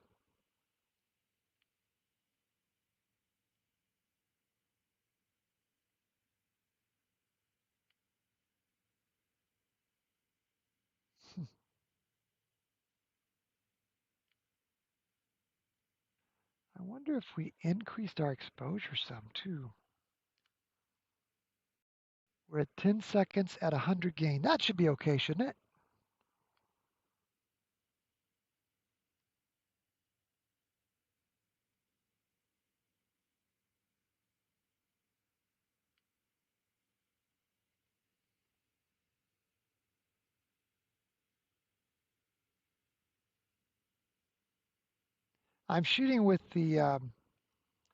Speaker 1: I wonder if we increased our exposure some too. We're at 10 seconds at 100 gain. That should be okay, shouldn't it? I'm shooting with the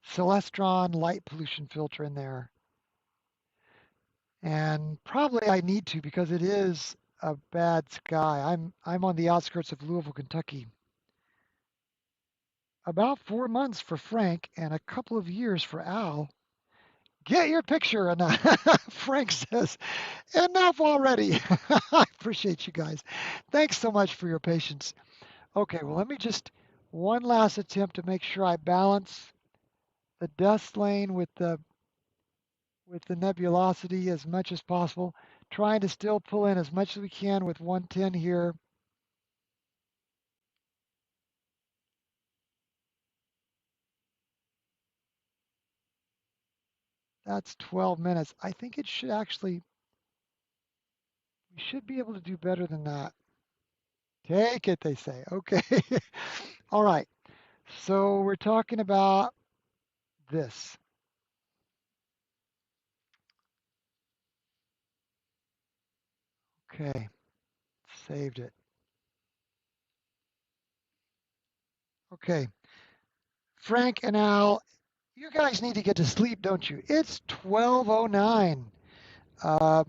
Speaker 1: Celestron light pollution filter in there, and probably I need to because it is a bad sky. I'm on the outskirts of Louisville, Kentucky. About 4 months for Frank and a couple of years for Al. Get your picture. And Frank says, enough already. I appreciate you guys. Thanks so much for your patience. Okay, well, let me just one last attempt to make sure I balance the dust lane with the nebulosity as much as possible, trying to still pull in as much as we can with 110 here. That's 12 minutes. I think it should actually, we should be able to do better than that. Take it, they say. Okay. All right. So we're talking about this. Okay. Saved it. Okay. Frank and Al, you guys need to get to sleep, don't you? It's 12:09. Uh,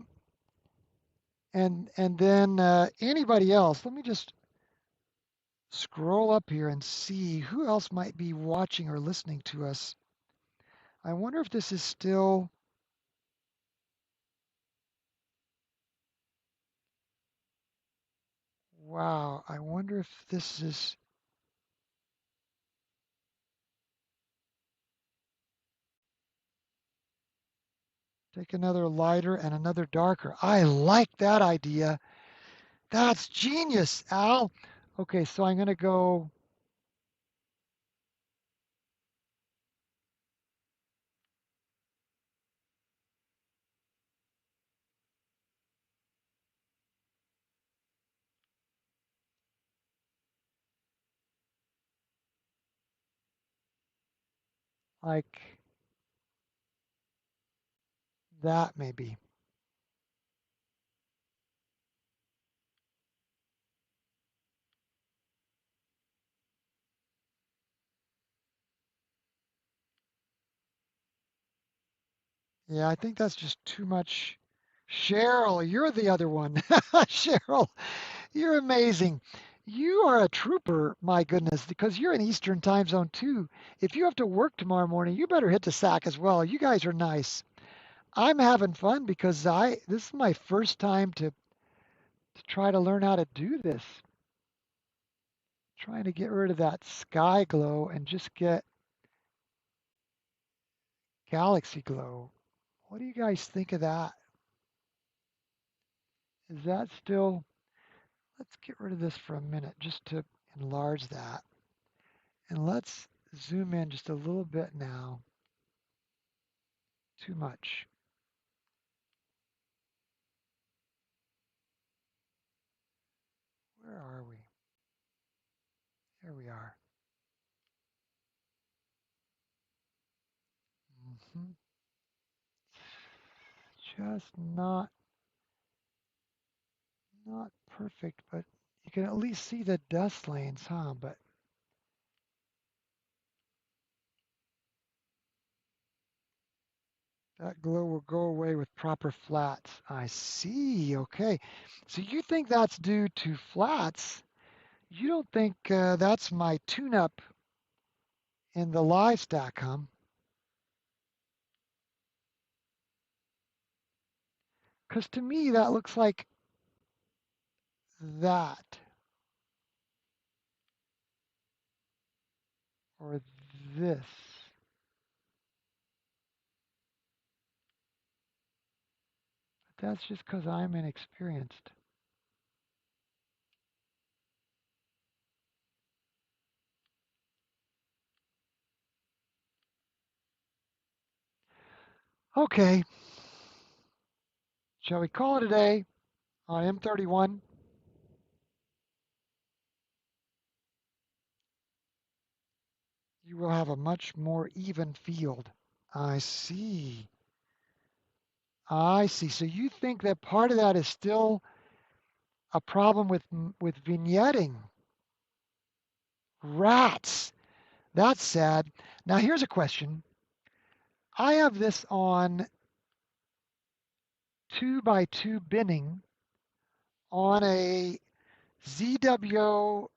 Speaker 1: and then anybody else, let me just scroll up here and see who else might be watching or listening to us. I wonder if this is still, wow, I wonder if this is, take another lighter and another darker. I like that idea. That's genius, Al. Okay, so I'm going to go like that maybe. Yeah, I think that's just too much. Cheryl, you're the other one. Cheryl, you're amazing. You are a trooper, my goodness, because you're in Eastern time zone too. If you have to work tomorrow morning, you better hit the sack as well. You guys are nice. I'm having fun because I this is my first time to try to learn how to do this. Trying to get rid of that sky glow and just get galaxy glow. What do you guys think of that? Is that still, let's get rid of this for a minute just to enlarge that. And let's zoom in just a little bit now. Too much. Where are we? Here we are. Hmm. Just not perfect, but you can at least see the dust lanes, huh? But that glow will go away with proper flats. I see. Okay. So you think that's due to flats? You don't think that's my tune-up in the live stack, huh? Because to me that looks like that or this. But that's just because I'm inexperienced. Okay. Shall we call it a day on M31? You will have a much more even field. I see. I see. So you think that part of that is still a problem with vignetting? Rats. That's sad. Now here's a question. I have this on 2 by 2 binning on a ZWO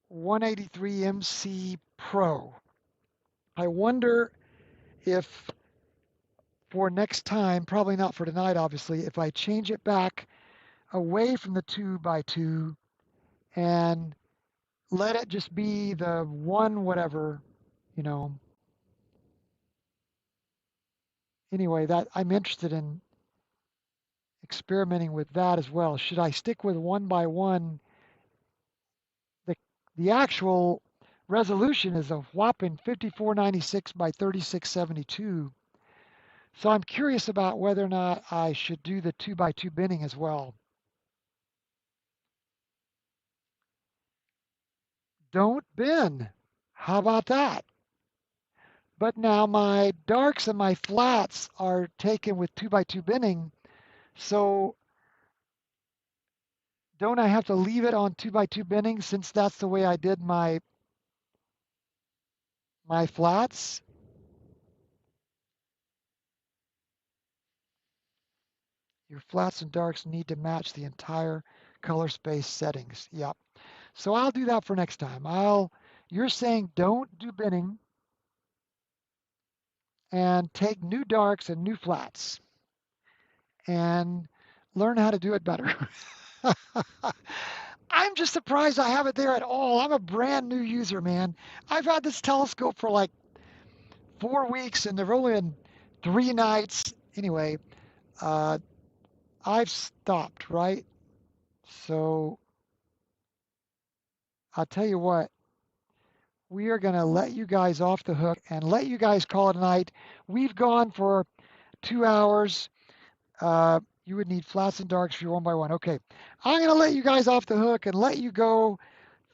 Speaker 1: 183 MC Pro. I wonder if for next time, probably not for tonight, obviously, if I change it back away from the 2 by 2 and let it just be the one whatever, you know. Anyway, that I'm interested in experimenting with that as well. Should I stick with 1 by 1? The the actual resolution is a whopping 5496 by 3672. So I'm curious about whether or not I should do the 2 by 2 binning as well. Don't bin. How about that? But now my darks and my flats are taken with 2 by 2 binning. So don't I have to leave it on 2 by 2 binning since that's the way I did my flats? Your flats and darks need to match the entire color space settings. Yep. So I'll do that for next time. You're saying don't do binning and take new darks and new flats and learn how to do it better. I'm just surprised I have it there at all. I'm a brand new user, man. I've had this telescope for like 4 weeks and there've only been 3 nights. Anyway, uh, I've stopped, right? So I'll tell you what, we are going to let you guys off the hook and let you guys call it a night. We've gone for 2 hours. You would need flats and darks for your 1 by 1. Okay, I'm going to let you guys off the hook and let you go.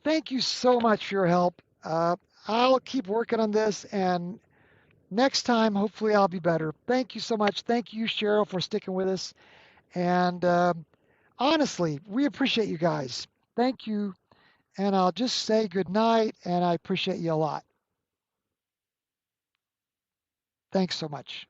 Speaker 1: Thank you so much for your help. I'll keep working on this, and next time, hopefully, I'll be better. Thank you so much. Thank you, Cheryl, for sticking with us. And honestly, we appreciate you guys. Thank you. And I'll just say good night, and I appreciate you a lot. Thanks so much.